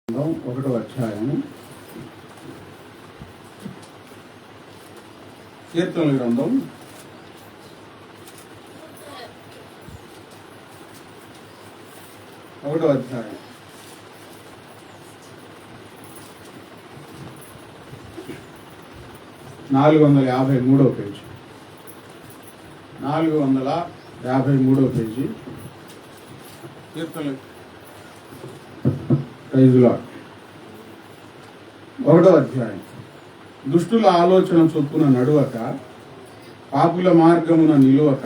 ఒకటో అధ్యాయం కీర్తనల గ్రంథం 1వ అధ్యాయం 453వ పేజీ 453వ పేజీ కీర్తనలు. ఒకటో అధ్యాయం. దుష్టుల ఆలోచన చొప్పున నడువక, పాపుల మార్గమున నిలువక,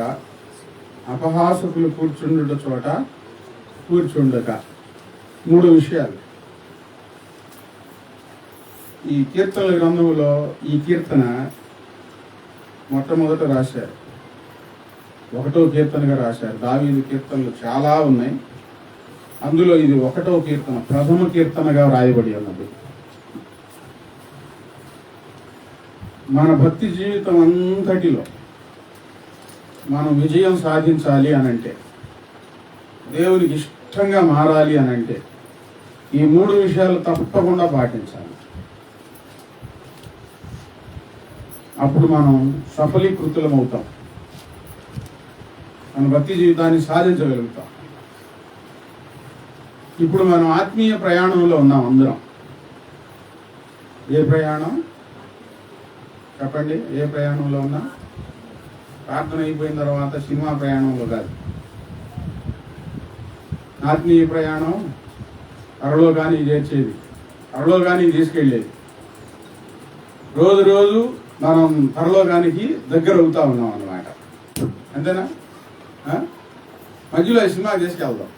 అపహాసకులు కూర్చుండుట చోట కూర్చుండక. 3 విషయాలు ఈ కీర్తనల గ్రంథంలో. ఈ కీర్తన మొట్టమొదట రాశారు, 1వ కీర్తనగా రాశారు. దావీదు కీర్తనలు చాలా ఉన్నాయి, అందులో ఇది 1వ కీర్తన, ప్రథమ కీర్తనగా రాయబడి ఉన్నది. మన భక్తి జీవితం అంతటిలో మనం విజయం సాధించాలి అనంటే, దేవునికి ఇష్టంగా మారాలి అనంటే, ఈ 3 విషయాలు తప్పకుండా పాటించాలి. అప్పుడు మనం సఫలీకృతులం అవుతాం, మన భక్తి జీవితాన్ని సాధించగలుగుతాం. ఇప్పుడు మనం ఆత్మీయ ప్రయాణంలో ఉన్నాం అందరం. ఏ ప్రయాణం చెప్పండి? ఏ ప్రయాణంలో ఉన్నా? ప్రార్థన అయిపోయిన తర్వాత సినిమా ప్రయాణంలో కాదు. ఆత్మీయ ప్రయాణం పరలోకానికి చేర్చేది, పరలోకానికి తీసుకెళ్ళేది. రోజు రోజు మనం పరలోకానికి దగ్గర అవుతా ఉన్నాం అన్నమాట. అంతేనా? మధ్యలో ఈ సినిమా తీసుకెళ్దాం,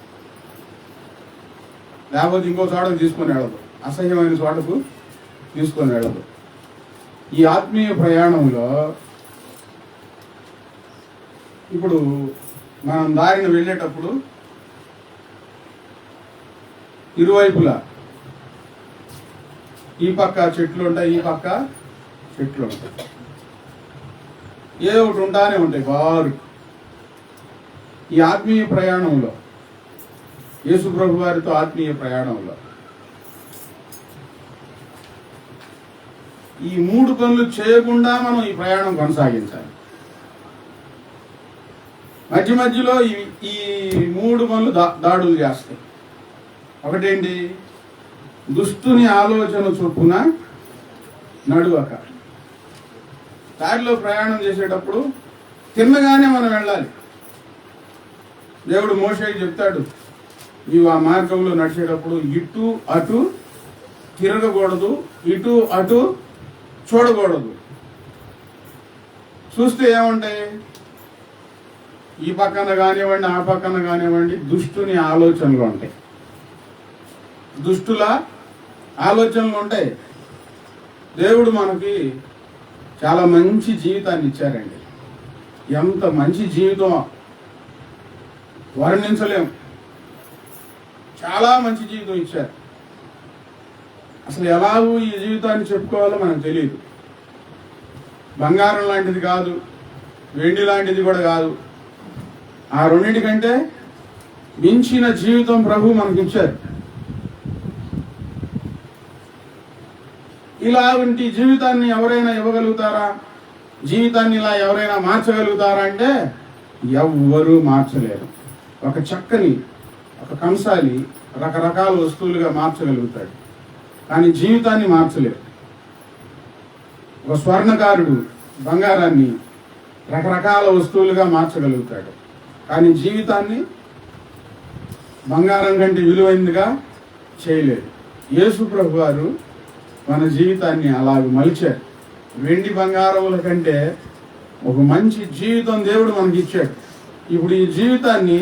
లేకపోతే ఇంకో చోటకు తీసుకొని వెళ్ళదు, అసహ్యమైన చోటకు తీసుకొని వెళ్ళదు. ఈ ఆత్మీయ ప్రయాణంలో ఇప్పుడు మనం దారిని వెళ్ళేటప్పుడు ఇరువైపులా ఈ పక్క చెట్లు ఉంటాయి, ఈ పక్క చెట్లు ఉంటాయి, ఏదో ఒకటి ఉంటానే ఉంటాయి బారు. ఈ ఆత్మీయ ప్రయాణంలో, యేసు ప్రభు వారితో ఆత్మీయ ప్రయాణంలో ఈ 3 పనులు చేయకుండా మనం ఈ ప్రయాణం కొనసాగించాలి. మధ్య మధ్యలో ఈ 3 పనులు దాడులు చేస్తాయి. ఒకటేంటి? దుష్టుని ఆలోచన చొప్పున నడువక. దారిలో ప్రయాణం చేసేటప్పుడు తిన్నగానే మనం వెళ్ళాలి. దేవుడు మోషేకి చెప్తాడు, నీవు ఆ మార్గంలో నడిచేటప్పుడు ఇటు అటు తిరగకూడదు, ఇటు అటు చూడకూడదు. చూస్తే ఏముంటాయి? ఈ పక్కన కానివ్వండి, ఆ పక్కన కానివ్వండి, దుష్టుని ఆలోచనలు ఉంటాయి, దుష్టుల ఆలోచనలు ఉంటాయి. దేవుడు మనకి చాలా మంచి జీవితాన్ని ఇచ్చారండి. ఎంత మంచి జీవితం వర్ణించలేం. చాలా మంచి జీవితం ఇచ్చారు. అసలు ఎలాగూ ఈ జీవితాన్ని చెప్పుకోవాలో మనకు తెలియదు. బంగారం లాంటిది కాదు, వెండి లాంటిది కూడా కాదు. ఆ రెండింటికంటే మించిన జీవితం ప్రభు మనకి ఇచ్చారు. ఇలాంటి జీవితాన్ని ఎవరైనా ఇవ్వగలుగుతారా? జీవితాన్ని ఇలా ఎవరైనా మార్చగలుగుతారా అంటే ఎవ్వరూ మార్చలేరు. ఒక చెక్కని, ఒక కంసాలి రకరకాల వస్తువులుగా మార్చగలుగుతాడు, కానీ జీవితాన్ని మార్చలేరు. ఒక స్వర్ణకారుడు బంగారాన్ని రకరకాల వస్తువులుగా మార్చగలుగుతాడు, కానీ జీవితాన్ని బంగారం కంటే విలువైనదిగా చేయలేడు. యేసు ప్రభు వారు మన జీవితాన్ని అలాగ మలిచారు. వెండి బంగారముల కంటే ఒక మంచి జీవితం దేవుడు మనకి ఇచ్చాడు. ఇప్పుడు ఈ జీవితాన్ని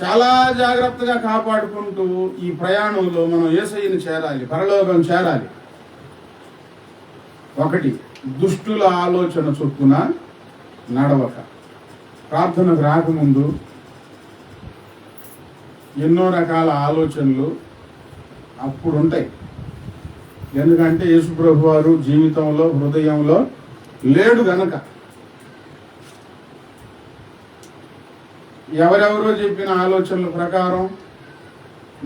చాలా జాగ్రత్తగా కాపాడుకుంటూ ఈ ప్రయాణంలో మనం యేసయ్యని చేరాలి, పరలోకం చేరాలి. 1, దుష్టుల ఆలోచన చొప్పున నడవక. ప్రార్థనకు రాకముందు ఎన్నో రకాల ఆలోచనలు అప్పుడు ఉంటాయి. ఎందుకంటే యేసు ప్రభు వారు జీవితంలో, హృదయంలో లేడు గనక. ఎవరెవరో చెప్పిన ఆలోచనల ప్రకారం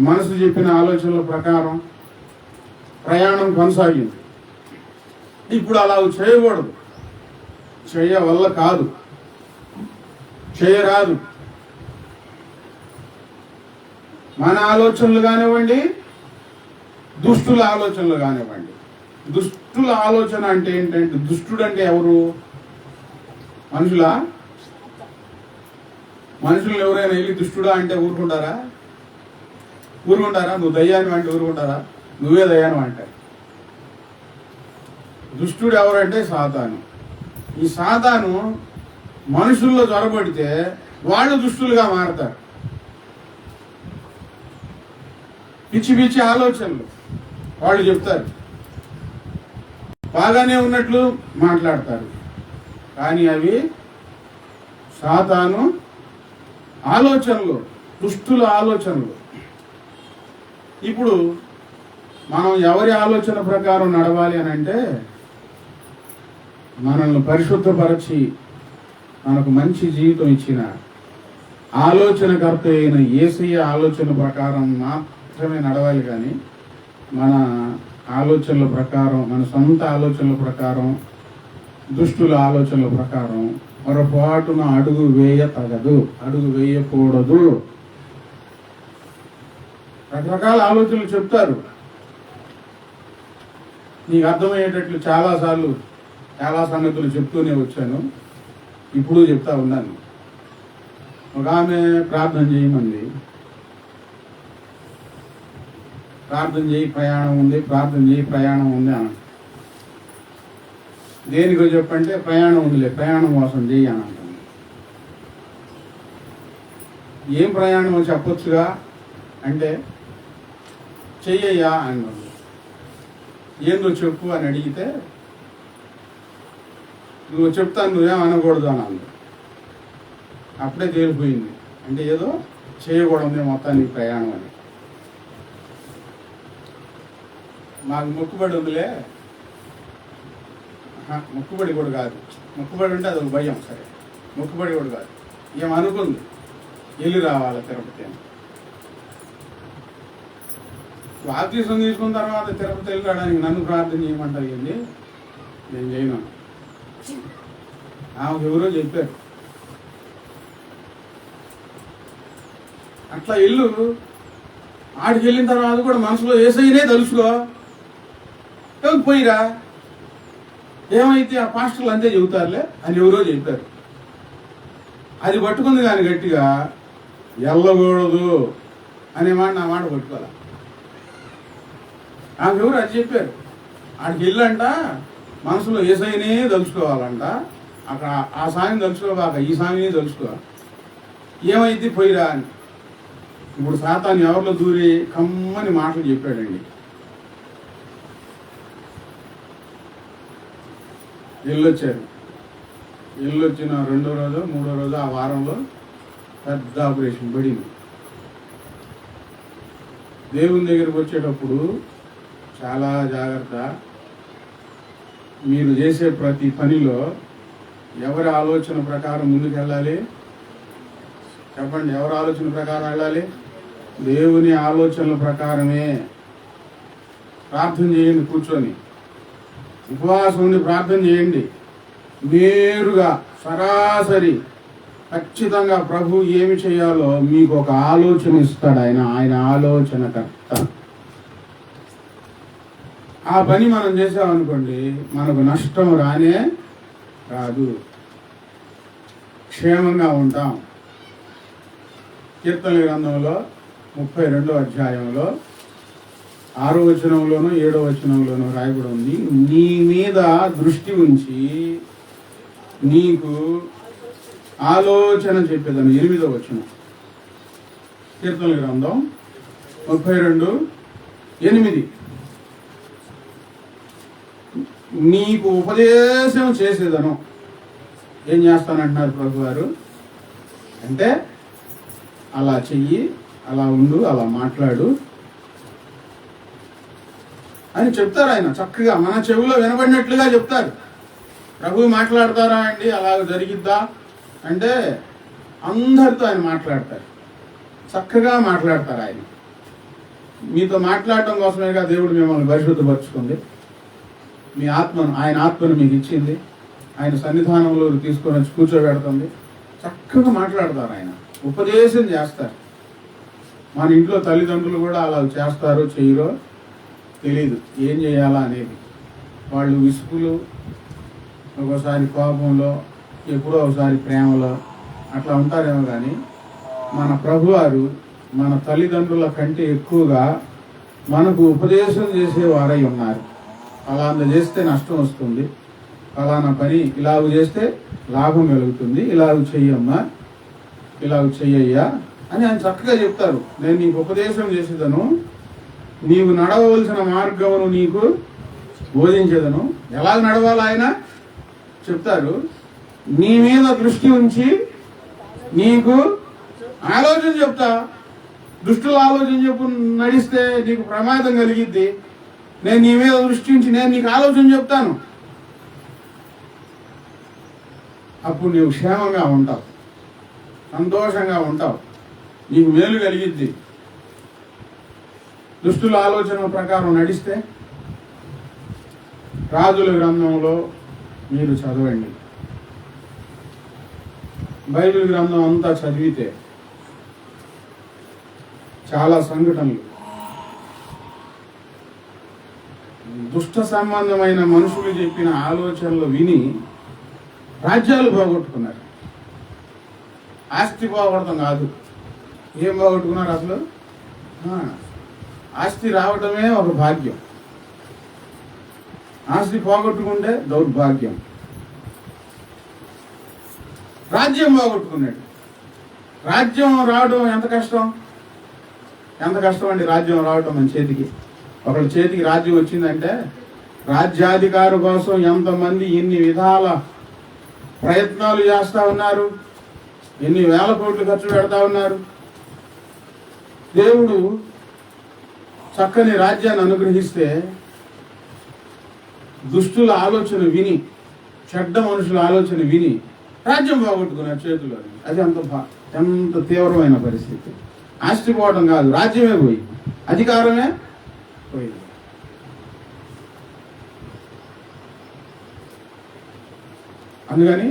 మనసు చెప్పిన ఆలోచనల ప్రకారం ప్రయాణం కొనసాగింది. ఇప్పుడు అలా చేయకూడదు, చేయవల్ల కాదు, చేయరాదు. మన ఆలోచనలు కానివ్వండి, దుష్టుల ఆలోచనలు కానివ్వండి. దుష్టుల ఆలోచన అంటే ఏంటంటే, దుష్టుడు అంటే ఎవరు? మనుషులా? మనుషులు ఎవరైనా వెళ్ళి దుష్టుడా అంటే ఊరుకుంటారా? నువ్వు దయ్యాన్ని అంటే ఊరుకుంటారా? నువ్వే దయ్యాను అంటారు. దుష్టుడు ఎవరంటే సాతాను. ఈ సాతాను మనుషుల్లో చొరబడితే వాళ్ళు దుష్టులుగా మారతారు. పిచ్చి పిచ్చి ఆలోచనలు వాళ్ళు చెప్తారు, బాగానే ఉన్నట్లు మాట్లాడతారు, కానీ అవి సాతాను ఆలోచనలు, దుష్టుల ఆలోచనలు. ఇప్పుడు మనం ఎవరి ఆలోచన ప్రకారం నడవాలి అని అంటే, మనల్ని పరిశుద్ధపరచి మనకు మంచి జీవితం ఇచ్చిన ఆలోచనకర్త అయిన యేసయ్య ఆలోచన ప్రకారం మాత్రమే నడవాలి. కానీ మన ఆలోచనల ప్రకారం, మన సొంత ఆలోచనల ప్రకారం, దుష్టుల ఆలోచనల ప్రకారం పొరపాటున అడుగు వేయతగదు, అడుగు వేయకూడదు. రకరకాల ఆలోచనలు చెప్తారు. నీకు అర్థమయ్యేటట్లు చాలా సంగతులు చెప్తూనే వచ్చాను, ఇప్పుడు చెప్తా ఉన్నాను. ఒక ఆమె ప్రార్థన చేయమంది, ప్రార్థన చేయి ప్రయాణం ఉంది అని. దేనికో చెప్పంటే ప్రయాణం ఉందిలే, ప్రయాణం కోసం చెయ్యి అని అంటుంది. ఏం ప్రయాణం చెప్పొచ్చుగా అంటే, చెయ్యయ్యా అన్నాడు. ఏందో చెప్పు అని అడిగితే, నువ్వు చెప్తాను, నువ్వేం అనకూడదు అని అంది. అప్పుడే తేలిపోయింది, అంటే ఏదో చేయకూడదు మొత్తానికి ప్రయాణం అని. మాకు మొక్కుబడి ఉందిలే, మొక్కుబడి కూడా కాదు, మొక్కుబడి ఉంటే అది భయం. సరే, మొక్కుబడి కూడా కాదు, ఏమనుకుంది వెళ్ళి రావాలి తిరుపతి అని. బాప్తీసం తీసుకున్న తర్వాత తిరుపతి వెళ్ళి రావడానికి నన్ను ప్రార్థన చేయమంటారు. ఏంటి, నేను చేయను. ఆమెకు ఎవరో చెప్పారు, అట్లా ఇల్లు ఆడికి వెళ్ళిన తర్వాత కూడా మనసులో యేసయ్యనే తలుచుకో, పోయిరా, ఏమైతే ఆ పాస్టర్లు అంతే చెబుతారులే అని ఎవరో చెప్పారు. అది పట్టుకుంది కానీ గట్టిగా వెళ్ళకూడదు అనే మాట, నా మాట పట్టుకోవాలి. ఆమెకెవరు అది చెప్పారు. ఆడికి వెళ్ళంట మనసులో యేసయ్యనే తలుచుకోవాలంట, అక్కడ ఆ స్వామిని తలుచుకోవాక ఈ స్వామిని తలుచుకోవాలి, ఏమైతే పోయిరా అని. ఇప్పుడు సాతాను ఎవరిలో దూరి కమ్మని మాటలు చెప్పాడండి. వెళ్ళొచ్చారు, వెళ్ళొచ్చిన 2వ రోజు 3వ రోజు ఆ వారంలో పెద్ద ఆపరేషన్ పడింది. దేవుని దగ్గరికి వచ్చేటప్పుడు చాలా జాగ్రత్త. మీరు చేసే ప్రతి పనిలో ఎవరి ఆలోచన ప్రకారం ముందుకు వెళ్ళాలి చెప్పండి? ఎవరి ఆలోచన ప్రకారం వెళ్ళాలి? దేవుని ఆలోచనల ప్రకారమే. ప్రార్థన చేయండి, కూర్చొని ఉపవాసం ఉండి ప్రార్థన చేయండి. నేరుగా సరాసరి ఖచ్చితంగా ప్రభు ఏమి చేయాలో మీకు ఒక ఆలోచన ఇస్తాడు. ఆయన ఆలోచనకర్త. ఆ పని మనం చేసామనుకోండి, మనకు నష్టం రానే రాదు, క్షేమంగా ఉంటాం. కీర్తనల గ్రంథంలో 32వ అధ్యాయంలో 6వ వచనంలోనూ 7వ వచనంలోనూ రాయబడి ఉంది, నీ మీద దృష్టి ఉంచి నీకు ఆలోచన చెప్పేదాన్ని. 8వ వచనం, కీర్తనల గ్రంథం 32:8, నీకు ఉపదేశం చేసేదను. ఏం చేస్తానంటున్నారు ప్రభు గారు అంటే, అలా చెయ్యి, అలా ఉండు, అలా మాట్లాడు అని చెప్తారు. ఆయన చక్కగా మన చెవిలో వినబడినట్లుగా చెప్తారు. ప్రభు మాట్లాడతారా అండి, అలా జరిగిద్దా అంటే అందరితో ఆయన మాట్లాడతారు, చక్కగా మాట్లాడతారు ఆయన. మీతో మాట్లాడటం కోసమేగా దేవుడు మిమ్మల్ని పరిశుద్ధపరుచుకుంది. మీ ఆత్మను, ఆయన ఆత్మను మీకు ఇచ్చింది. ఆయన సన్నిధానంలో తీసుకొని వచ్చి కూర్చోబెడుతుంది. చక్కగా మాట్లాడతారు, ఆయన ఉపదేశం చేస్తారు. మన ఇంట్లో తల్లిదండ్రులు కూడా అలా చేస్తారో చేయరో తెలీదు, ఏం చేయాలా అనేది. వాళ్ళు విసుగులు, ఒకసారి కోపంలో, ఎప్పుడో ఒకసారి ప్రేమలో అట్లా ఉంటారేమో. కానీ మన ప్రభువారు మన తల్లిదండ్రుల కంటే ఎక్కువగా మనకు ఉపదేశం చేసేవారై ఉన్నారు. అలాంటి చేస్తే నష్టం వస్తుంది, ఫలానా పని ఇలాగ చేస్తే లాభం కలుగుతుంది, ఇలాగ చెయ్యమ్మా, ఇలాగ చెయ్యయ్యా అని ఆయన చక్కగా చెప్తారు. నేను నీకు ఉపదేశం చేసేదను, నీవు నడవవలసిన మార్గమును నీకు బోధించేదను. ఎలాగ నడవాలో ఆయన చెప్తారు. నీ మీద దృష్టి ఉంచి నీకు ఆలోచన చెప్తా. దుష్టుల ఆలోచన చెప్పు నడిస్తే నీకు ప్రమాదం కలిగిద్ది. నేను నీ మీద దృష్టి ఉంచి నేను నీకు ఆలోచన చెప్తాను. అప్పుడు నీవు క్షేమంగా ఉంటావు, సంతోషంగా ఉంటావు, నీకు మేలు కలిగిద్ది. దుష్టుల ఆలోచన ప్రకారం నడిస్తే రాజుల గ్రంథంలో మీరు చదవండి. బైబిల్ గ్రంథం అంతా చదివితే చాలా సంఘటనలు, దుష్ట సంబంధమైన మనుషులు చెప్పిన ఆలోచనలు విని రాజ్యాలు పోగొట్టుకున్నారు. ఆస్తి పోగొడతాం కాదు, ఏం పోగొట్టుకున్నారు అసలు? ఆస్తి రావడమే ఒక భాగ్యం, ఆస్తి పోగొట్టుకుంటే దౌర్భాగ్యం. రాజ్యం పోగొట్టుకున్నాడు. రాజ్యం రావడం ఎంత కష్టం, ఎంత కష్టం అండి రాజ్యం రావడం మన చేతికి. ఒకళ్ళ చేతికి రాజ్యం వచ్చిందంటే రాజ్యాధికారి కోసం ఎంతమంది ఎన్ని విధాల ప్రయత్నాలు చేస్తా ఉన్నారు, ఎన్ని వేల కోట్లు ఖర్చు పెడతా ఉన్నారు. దేవుడు చక్కని రాజ్యాన్ని అనుగ్రహిస్తే దుష్టుల ఆలోచన విని, చెడ్డ మనుషుల ఆలోచన విని రాజ్యం పోగొట్టుకున్నారు చేతిలో. అది ఎంత తీవ్రమైన పరిస్థితి. ఆస్తి పోవడం కాదు, రాజ్యమే పోయి, అధికారమే పోయింది. అందుకని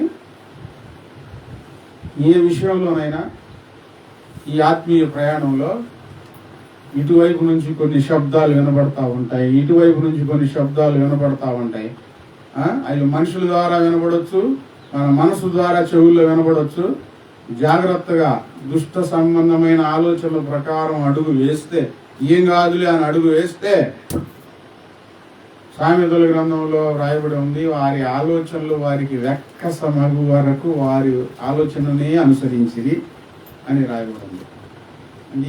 ఏ విషయంలోనైనా ఈ ఆత్మీయ ప్రయాణంలో ఇటువైపు నుంచి కొన్ని శబ్దాలు వినబడతా ఉంటాయి, ఇటువైపు నుంచి కొన్ని శబ్దాలు వినబడతా ఉంటాయి. అవి మనుషుల ద్వారా వినబడవచ్చు, మన మనసు ద్వారా చెవుల్లో వినబడవచ్చు. జాగ్రత్తగా దుష్ట సంబంధమైన ఆలోచనల ప్రకారం అడుగు వేస్తే, ఏం కాదులే అని అడుగు వేస్తే, సామెతల గ్రంథంలో రాయబడి ఉంది, వారి ఆలోచనలు వారికి వెక్కసమగు వరకు వారి ఆలోచననే అనుసరించిరి అని రాయబడి ఉంది.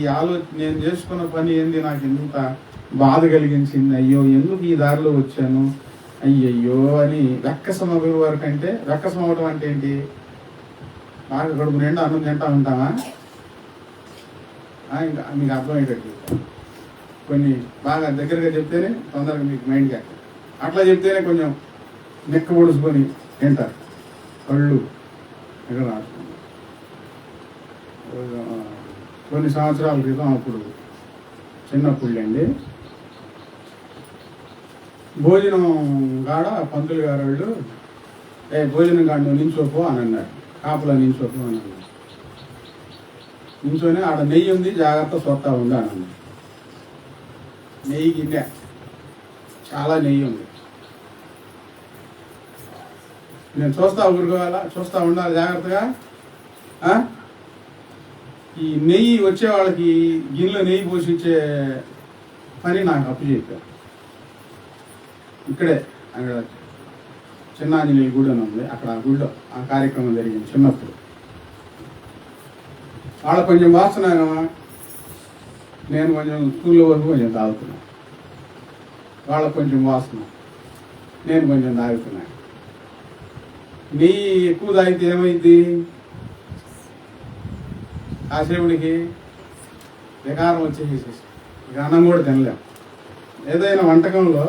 ఈ నేను చేసుకున్న పని ఏంది, నాకు ఎంత బాధ కలిగించింది, అయ్యో ఎందుకు ఈ దారిలో వచ్చాను, అయ్యయ్యో అని వెక్కసమగు వరకు. అంటే వెక్కసమవడం అంటే ఏంటి? బాగా కడుపు నిండా అన్నం తింటా ఉంటామా? ఇంకా మీకు అర్థమయ్యేటట్టు కొన్ని బాగా దగ్గరగా చెప్తేనే తొందరగా మీకు మైండ్కి ఎక్క, అట్లా చెప్తేనే కొంచెం నెక్క పొడుచుకొని తింటారు. కళ్ళు ఎక్కడ రాసుకుంటారు. కొన్ని సంవత్సరాల క్రితం, అప్పుడు చిన్నప్పుడులేండి, భోజనం కాడ పంతులు గారు వాళ్ళు భోజనం కాడ నువ్వు నించోపో అని అన్నారు. కాపులా నించోపో అని అన్నారు. నించోనే ఆడ నెయ్యి ఉంది, జాగ్రత్త సొత్తా ఉంది అని అన్నారు. నెయ్యి గిన్నె, చాలా నెయ్యి ఉంది. నేను చూస్తా ఊరుకోవాలా, చూస్తా ఉండాలి జాగ్రత్తగా. ఈ నెయ్యి వచ్చే వాళ్ళకి గిన్నెలో నెయ్యి పోషించే పని నాకు అప్పు చెప్పారు. ఇక్కడే అక్కడ చిన్నాంజనేయ గుడి అని ఉంది, అక్కడ ఆ గుడిలో ఆ కార్యక్రమం జరిగింది చిన్నప్పుడు. వాళ్ళ కొంచెం వాస్తున్నాను, నేను కొంచెం స్కూల్లో వరకు కొంచెం తాగుతున్నాను. వాళ్ళకు కొంచెం వాసన, నేను కొంచెం తాగుతున్నాను. నెయ్యి ఎక్కువ తాగితే ఏమైంది? ఆ శివుడికి వికారం వచ్చేసి ఇక అన్నం కూడా తినలేం. ఏదైనా వంటకంలో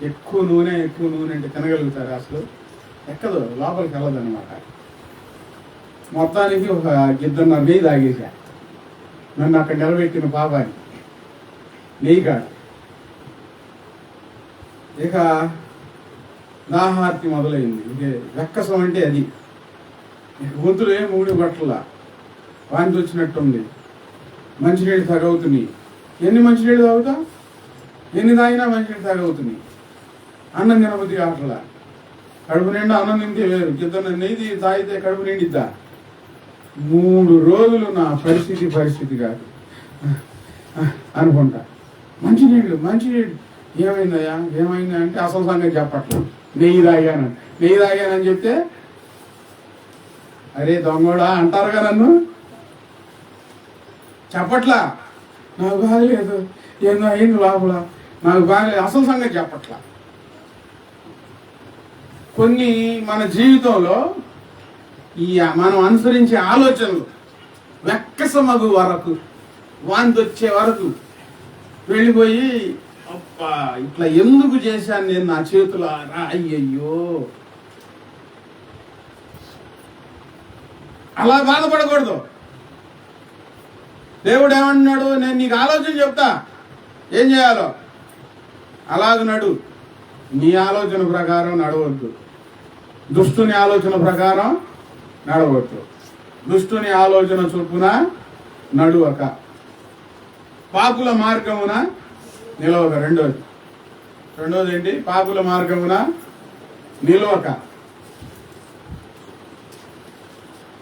ఎక్కువ నూనె అంటే తినగలుగుతారు, అసలు ఎక్కదు, లోపలికి వెళ్ళదు అనమాట. మొత్తానికి ఒక 2.5 నెయ్యి తాగేసా, నన్ను అక్కడ నిలబెట్టిన పాపాన్ని. నెయ్యి కాడ. ఇక దాహార్తి మొదలైంది. ఇదే వెక్కసం అంటే అది. గొంతులు ఏం మూడి బట్టల వాంతి వచ్చినట్టుంది. మంచినీళ్ళు తగవుతున్నాయి. ఎన్ని మంచినీళ్ళు తాగుతా, ఎన్ని తాగినా మంచినీళ్ళు తగవుతున్నాయి. అన్నం తినబుద్ధి కావట్లా. కడుపు నిండా అన్నం తింటే వేరు, ఇద్దరు నెయ్యి తాగితే కడుపు నిండిద్దా? 3 రోజులు నా పరిస్థితి కాదు అనుకుంటా. మంచినీళ్ళు ఏమైందయ్యా ఏమైందా అంటే అసలు సంగతి చెప్పట్లేదు. నెయ్యి తాగానని చెప్తే అరే దొంగోడా అంటారుగా నన్ను. చెప్పట్లా, నాకు బాగలేదు, ఏందో అయింది లోపల, నాకు బాగలేదు, అసలు సంగతి చెప్పట్లా. కొన్ని మన జీవితంలో ఈ మనం అనుసరించే ఆలోచనలు వెక్కసమగు వరకు, వాంతి వచ్చే వరకు వెళ్ళిపోయి అబ్బా ఇట్లా ఎందుకు చేశాను నేను నా చేతులారా, అయ్యయ్యో అలా బాధపడకూడదు. దేవుడు ఏమన్నాడు, నేను నీకు ఆలోచన చెప్తా ఏం చేయాలో, అలాగ నడు. నీ ఆలోచన ప్రకారం నడవద్దు, దుష్టుని ఆలోచన ప్రకారం నడవద్దు, దుష్టుని ఆలోచన చొప్పున నడువక, పాపుల మార్గమున నిలవక. రెండోది ఏంటి? పాపుల మార్గమున నిలవక.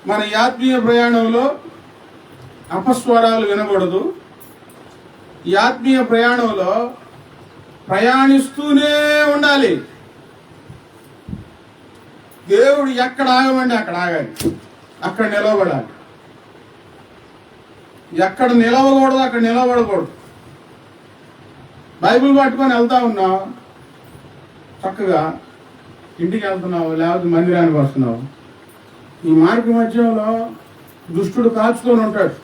మన ఆత్మీయ ప్రయాణంలో అపస్వరాలు వినకూడదు. ఈ ఆత్మీయ ప్రయాణంలో ప్రయాణిస్తూనే ఉండాలి. దేవుడు ఎక్కడ ఆగమండి అక్కడ ఆగాలి, అక్కడ నిలవబడాలి. ఎక్కడ నిలవకూడదు అక్కడ నిలబడకూడదు. బైబిల్ పట్టుకొని వెళ్తా ఉన్నావు, చక్కగా ఇంటికి వెళ్తున్నావు, లేకపోతే మందిరానికి వస్తున్నావు. ఈ మార్గ మధ్యంలో దుష్టుడు కాచుకొని ఉంటాడు.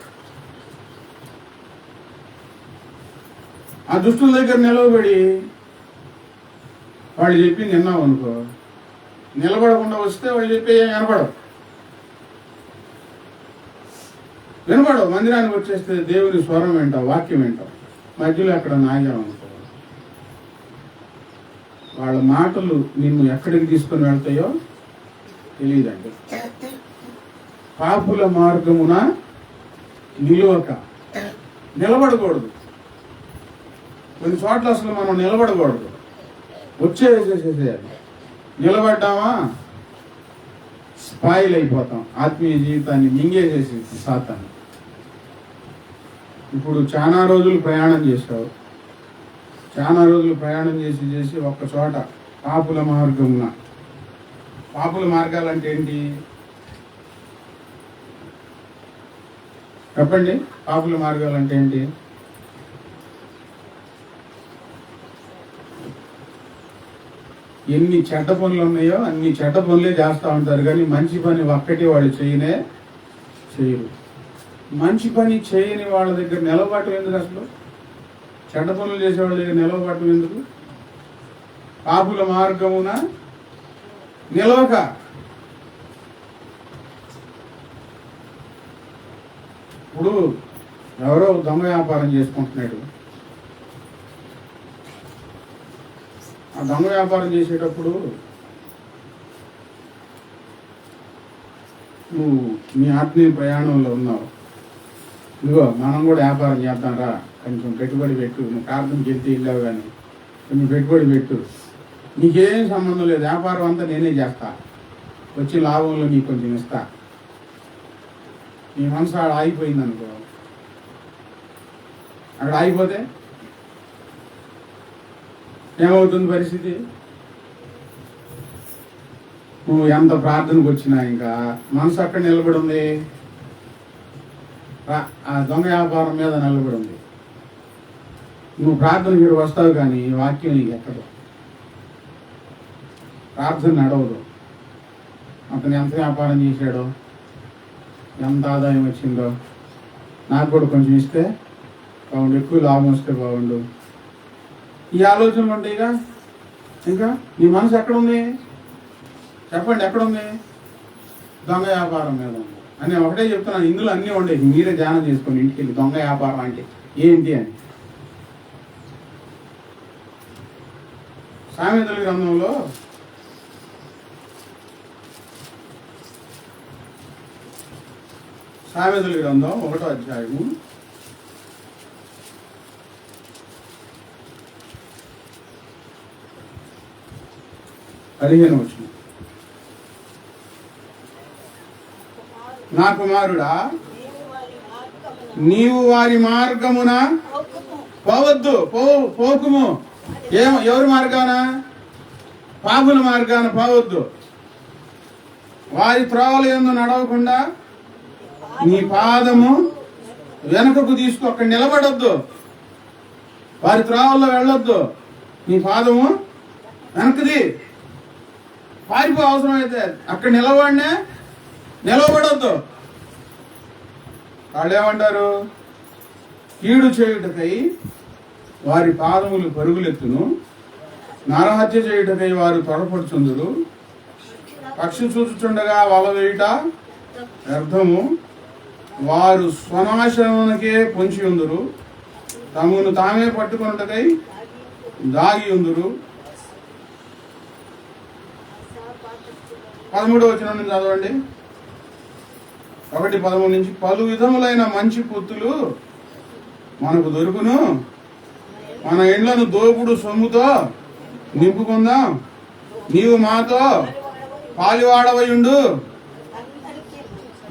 ఆ దుష్టుల దగ్గర నిలవబడి వాళ్ళు చెప్పింది విన్నావు అనుకో, నిలబడకుండా వస్తే వాళ్ళు చెప్పే వినపడవు. మందిరానికి వచ్చేస్తే దేవుని స్వరం వింటావు, వాక్యం వింటావు. మధ్యలో అక్కడ నాగామనుకో, వాళ్ళ మాటలు నిన్ను ఎక్కడికి తీసుకొని వెళ్తాయో తెలియదండి. పాపుల మార్గమున నిలవక, నిలబడకూడదు. కొన్ని చోట్ల అసలు మనం నిలబడకూడదు, వచ్చేసేసేయాలి. నిలబడ్డామా స్పాయిల్ అయిపోతాం, ఆత్మీయ జీవితాన్ని మింగేసేసి సాతాను. ఇప్పుడు చాలా రోజులు ప్రయాణం చేశావు, చాలా రోజులు ప్రయాణం చేసి ఒక్క చోట పాపుల మార్గమున. పాపుల మార్గాలు అంటే ఏంటి చెప్పండి? పాపుల మార్గాలు అంటే ఏంటి? ఎన్ని చెడ్డ పనులు ఉన్నాయో అన్ని చెడ్డ పనులే చేస్తూ ఉంటారు, కానీ మంచి పని ఒక్కటి వాళ్ళు చేయరు. మంచి పని చేయని వాళ్ళ దగ్గర నిలబడటం ఎందుకు? అసలు చెడ్డ పనులు చేసే వాళ్ళ దగ్గర నిలబడటం ఎందుకు? పాపుల మార్గమున నిలవక. ఇప్పుడు ఎవరో దొంగ వ్యాపారం చేసుకుంటున్నాడు. ఆ దొంగ వ్యాపారం చేసేటప్పుడు నువ్వు నీ ఆత్మీయ ప్రయాణంలో ఉన్నావు. ఇదిగో మనం కూడా వ్యాపారం చేద్దాం రా, కొంచెం పెట్టుబడి పెట్టు, నువ్వు ప్రార్థన చేస్తే వెళ్ళావు కానీ కొంచెం పెట్టుబడి పెట్టు, నీకేం సంబంధం లేదు, వ్యాపారం అంతా నేనే చేస్తా, వచ్చే లాభంలో నీకు కొంచెం ఇస్తా. నీ మనసు ఆడ ఆగిపోయింది అనుకో, అక్కడ ఆగిపోతే ఏమవుతుంది పరిస్థితి? నువ్వు ఎంత ప్రార్థనకు వచ్చినా ఇంకా మనసు అక్కడ నిలబడి ఉంది, ఆ దొంగ వ్యాపారం మీద నిలబడి ఉంది. నువ్వు ప్రార్థనకి ఇక్కడ వస్తావు కానీ వాక్యం నీకు ఎక్కదు, ప్రార్థన నడవదు. అతను ఎంత వ్యాపారం చేశాడో, ఎంత ఆదాయం వచ్చిందో, నాకు కూడా కొంచెం ఇస్తే బాగుండు, ఎక్కువ లాభం వస్తే బాగుండు, ఈ ఆలోచనలు ఉంటాయిగా. ఇంకా నీ మనసు ఎక్కడుంది చెప్పండి? ఎక్కడుంది? దొంగ వ్యాపారం మీద ఉంది అని ఒకటే చెప్తున్నాను. ఇందులో అన్నీ ఉండేవి, మీరే ధ్యానం చేసుకోండి ఇంటికి వెళ్ళి. దొంగ వ్యాపారం అంటే ఏంటి అని సామెతల గ్రంథంలో సామెతల గ్రంథం 1వ అధ్యాయము 15వ వచనం. నా కుమారుడా, నీవు వారి మార్గమున పోవద్దు, పోకుము. ఎవరి మార్గాన? పాపుల మార్గాన పోవద్దు. వారి త్రోవల యందు నడవకుండా నీ పాదము వెనుకకు తీసుకు, అక్కడ నిలబడొద్దు. వారి త్రోవల్లో వెళ్ళొద్దు. నీ పాదము వెనకది పారిపో. అవసరం అయితే అక్కడ నిలబడొద్దు. వాళ్ళు ఏమంటారు? కీడు చేయుటకై వారి పాదములు పరుగులెత్తును, నరహత్య చేయుటకై వారు త్వరపడుచుందురు. పక్షి చూచుచుండగా వల వేయుట వ్యర్థము. వారు స్వనాశనమునకే పొంచి ఉందురు, తమను తామే పట్టుకొనుటకై దాగి ఉందురు. 13వ వచనం నుంచి చదవండి. 1:13 నుంచి. పలు విధములైన మంచి పొత్తులు మనకు దొరుకును, మన ఇండ్లను దోపుడు సొమ్ముతో నింపుకుందాం. నీవు మాతో పాలివాడవయుండు,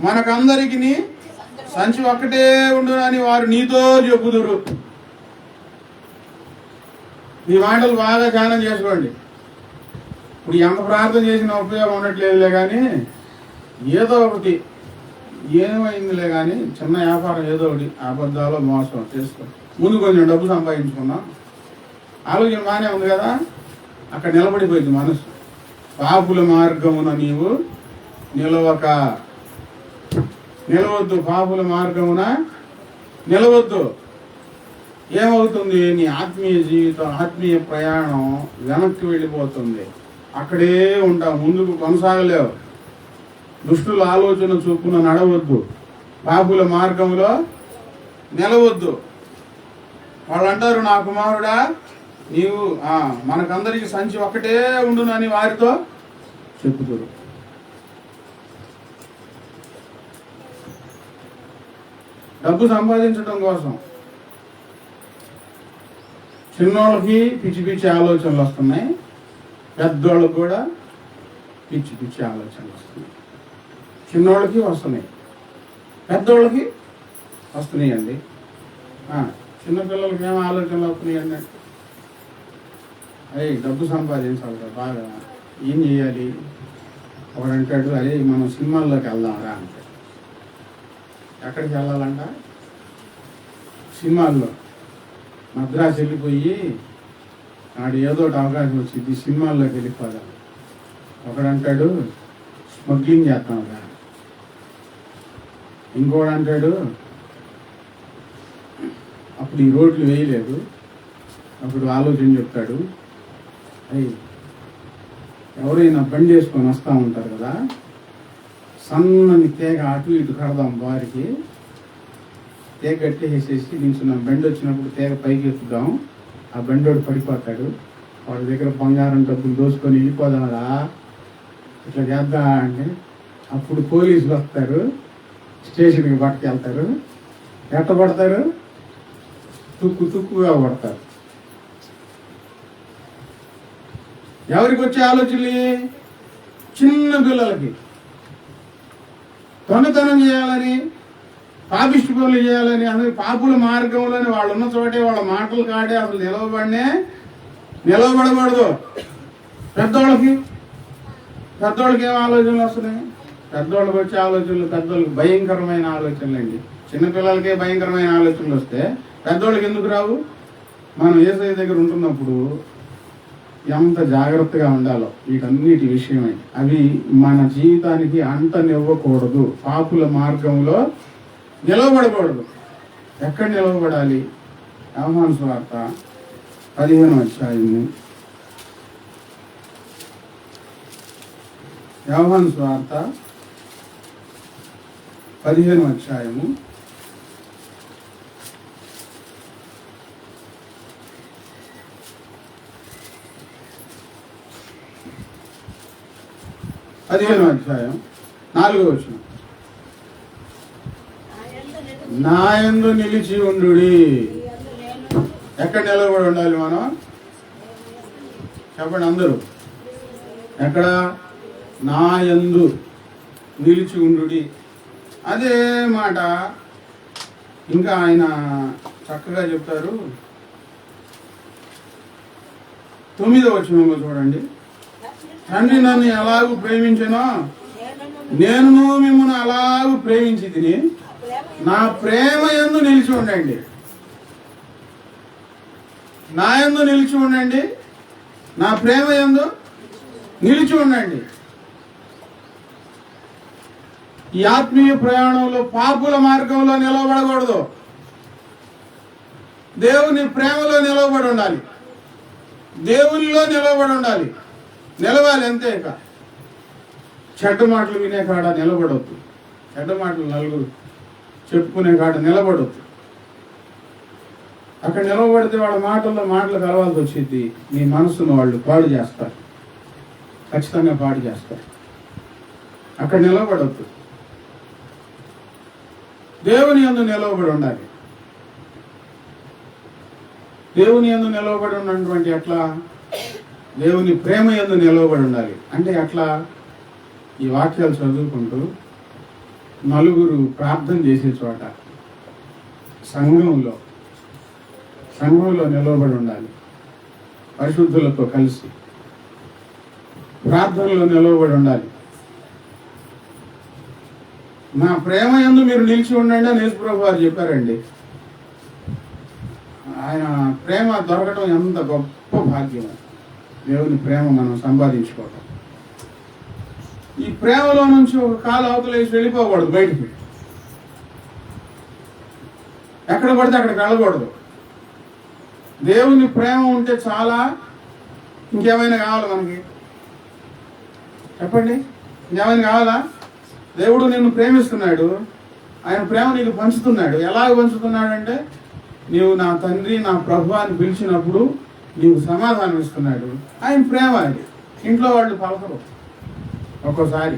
మనకందరికి సంచి ఒక్కటే ఉండునని వారు నీతో చెప్పుదురు. ఈ మాటలు బాగా ధ్యానం చేసుకోండి. ఇప్పుడు ఎంత ప్రార్థన చేసిన ఉపయోగం ఉండట్లేదులే కానీ, ఏదో ఒకటి ఏమైందిలే కానీ చిన్న వ్యాపారం ఏదో ఒకటి అబద్ధాలు మోసం చేసుకో, ముందు కొంచెం డబ్బు సంపాదించుకున్నాం. ఆలోచన బాగానే ఉంది కదా, అక్కడ నిలబడిపోయింది మనసు. పాపుల మార్గమున నీవు నిలవద్దు. పాపుల మార్గమున నిలవద్దు. ఏమవుతుంది? నీ ఆత్మీయ జీవితం, ఆత్మీయ ప్రయాణం వెనక్కి వెళ్ళిపోతుంది. అక్కడే ఉంటావు, ముందుకు కొనసాగలేవు. దుష్టుల ఆలోచన చొప్పున నడవద్దు, పాపుల మార్గంలో నిలవద్దు. వాళ్ళు అంటారు, నా కుమారుడా, నీవు మనకందరికి సంచి ఒక్కటే ఉండునని వారితో చెప్పుతారు. డబ్బు సంపాదించడం కోసం చిన్నోళ్ళకి పిచ్చి పిచ్చి ఆలోచనలు వస్తున్నాయి, పెద్దోళ్ళకి కూడా పిచ్చి పిచ్చి ఆలోచనలు వస్తున్నాయి. చిన్నోళ్ళకి వస్తున్నాయి, పెద్దోళ్ళకి వస్తున్నాయండి. చిన్నపిల్లలకి ఏం ఆలోచనలు వస్తున్నాయండి? అయ్యి డబ్బు సంపాదించాలి కదా బాగా, ఏం చేయాలి? ఒకడంటాడు, అరే మనం సినిమాల్లోకి వెళ్దాంరా అంటే. ఎక్కడికి వెళ్ళాలంట? సినిమాల్లో. మద్రాసు వెళ్ళిపోయి నాడు ఏదో ఒకటి అవకాశం వచ్చింది, సినిమాల్లోకి వెళ్ళిపోదాం. ఒకడంటాడు స్మగ్లింగ్ చేస్తాం కదా, ఇంకోడు అంటాడు అప్పుడు ఈ రోడ్లు వేయలేదు, అప్పుడు ఆలోచన చెప్తాడు, అయ్యి ఎవరైనా బండి వేసుకొని వస్తూ ఉంటారు కదా, సన్నని తీగ అటు ఇటు కడదాం, బారికి తీగ కట్టేసేసి నిల్చున్నాం, బండి వచ్చినప్పుడు తీగ పైకి ఎత్తుదాం, ఆ బండోడు పడిపోతాడు, వాడి దగ్గర బంగారం డబ్బులు దోసుకొని వెళ్ళిపోదాంరా, ఇట్లా చేద్దాం అంటే అప్పుడు పోలీసులు వస్తారు, స్టేషన్కి పట్టుకెళ్తారు. ఎట్ట పడతారు? తుక్కుగా పడతారు. ఎవరికి వచ్చే ఆలోచనలు? చిన్న పిల్లలకి. దొంగతనం చేయాలని, పాపిష్టి పనులు చేయాలని, అసలు పాపుల మార్గంలోని వాళ్ళు ఉన్న చోటే వాళ్ళ మాటలు కాడే అసలు నిలవబడకూడదు. పెద్దోళ్ళకి ఏం ఆలోచనలు వస్తున్నాయి? పెద్దోళ్ళకి వచ్చే ఆలోచనలు పెద్దోళ్ళకి భయంకరమైన ఆలోచనలు అండి. చిన్నపిల్లలకే భయంకరమైన ఆలోచనలు వస్తే పెద్దోళ్ళకి ఎందుకు రావు? మనం యేసయ్య దగ్గర ఉంటున్నప్పుడు ఎంత జాగ్రత్తగా ఉండాలో వీటన్నిటి విషయమై. అవి మన జీవితానికి అంటనివ్వకూడదు. పాపుల మార్గంలో నిలవబడకూడదు. ఎక్కడ నిలవబడాలి? యోహాను సువార్త 15వ అధ్యాయము. యోహాను సువార్త 15వ అధ్యాయము 13 15వ అధ్యాయం 4వ వచనం. నా యందు నిలిచి ఉండుడి. ఎక్కడ నిలబడి ఉండాలి మనం? చెప్పండి అందరూ. ఎక్కడ? నా యందు నిలిచి ఉండుడి. అదే మాట ఇంకా ఆయన చక్కగా చెప్తారు. 9వ వచనంలో చూడండి. తండ్రి నన్ను ఎలాగూ ప్రేమించినో నేను మిమ్మల్ని అలాగూ ప్రేమించి తిని నా ప్రేమ యందు నిలిచి ఉండండి. నా యందు నిలిచి ఉండండి, నా ప్రేమ యందు నిలిచి ఉండండి. ఈ ఆత్మీయ ప్రయాణంలో పాపుల మార్గంలో నిలవబడకూడదు. దేవుని ప్రేమలో నిలవబడి ఉండాలి, దేవునిలో నిలవబడి ఉండాలి. నిలవాలి అంతే. ఇక చెడ్డ మాటలు వినే కాడ నిలబడవద్దు. చెడ్డ మాటలు నలుగురు చెప్పుకునే కాడ నిలబడవద్దు. అక్కడ నిలబడితే వాళ్ళ మాటలు కలవాల్సి వచ్చింది. నీ మనసును వాళ్ళు పాడు చేస్తారు, ఖచ్చితంగా పాడు చేస్తారు. అక్కడ నిలబడవద్దు. దేవుని యందు నిలవబడి ఉండాలి. దేవుని యందు నిలవబడి ఉన్నటువంటి ఎట్లా? దేవుని ప్రేమ యందు నిలవబడి ఉండాలి. అంటే ఎట్లా? ఈ వాక్యాలు చదువుకుంటూ నలుగురు ప్రార్థన చేసే చోట సంఘంలో నిలవబడి ఉండాలి. పరిశుద్ధులతో కలిసి ప్రార్థనలో నిలవబడి ఉండాలి. నా ప్రేమ యందు మీరు నిలిచి ఉండండి అని యేసుప్రభు వారు చెప్పారండి. ఆయన ప్రేమ దొరకటం ఎంత గొప్ప భాగ్యం. దేవుని ప్రేమ మనం సంపాదించుకోవటం. ఈ ప్రేమలో నుంచి ఒక కాలు అవతలేసి వెళ్ళిపోకూడదు బయటికి. ఎక్కడ పడితే అక్కడికి వెళ్ళకూడదు. దేవుని ప్రేమ ఉంటే చాలా. ఇంకేమైనా కావాలి మనకి? చెప్పండి, ఇంకేమైనా కావాలా? దేవుడు నిన్ను ప్రేమిస్తున్నాడు. ఆయన ప్రేమ నీకు పంచుతున్నాడు. ఎలాగ పంచుతున్నాడంటే, నీవు నా తండ్రి నా ప్రభు అని పిలిచినప్పుడు నీవు సమాధానం ఇస్తున్నాడు. ఆయన ప్రేమ అది. ఇంట్లో వాళ్ళు పలకరు, ఒక్కోసారి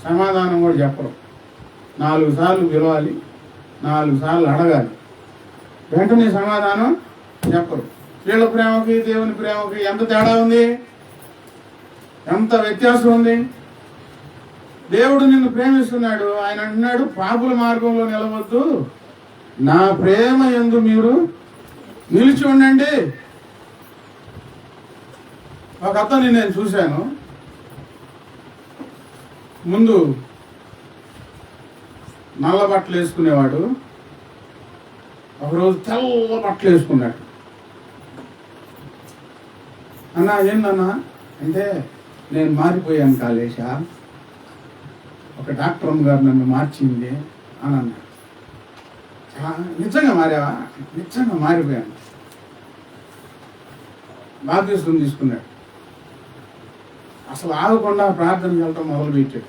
సమాధానం కూడా చెప్పరు. 4 సార్లు పిలవాలి, 4 సార్లు అడగాలి, వెంటనే సమాధానం చెప్పరు. వీళ్ళ ప్రేమకి దేవుని ప్రేమకి ఎంత తేడా ఉంది, ఎంత వ్యత్యాసం ఉంది. దేవుడు నిన్ను ప్రేమిస్తున్నాడు. ఆయన అంటున్నాడు, పాపుల మార్గంలో నిలవద్దు, నా ప్రేమ యందు మీరు నిలిచి ఉండండి. ఒక అతన్ని నేను చూశాను. ముందు నల్ల బట్టలు వేసుకునేవాడు, ఒకరోజు తెల్ల బట్టలు వేసుకున్నాడు. అన్నా ఏందన్నా అంటే, నేను మారిపోయాను కాళేశా, ఒక డాక్టర్ గారు నన్ను మార్చింది అని అన్నాడు. నిజంగా మారావా? నిజంగా మారిపోయాను. బాప్తిస్మం తీసుకున్నాడు. అసలు ఆగకుండా ప్రార్థనకి వెళ్ళటం మొదలుపెట్టాడు.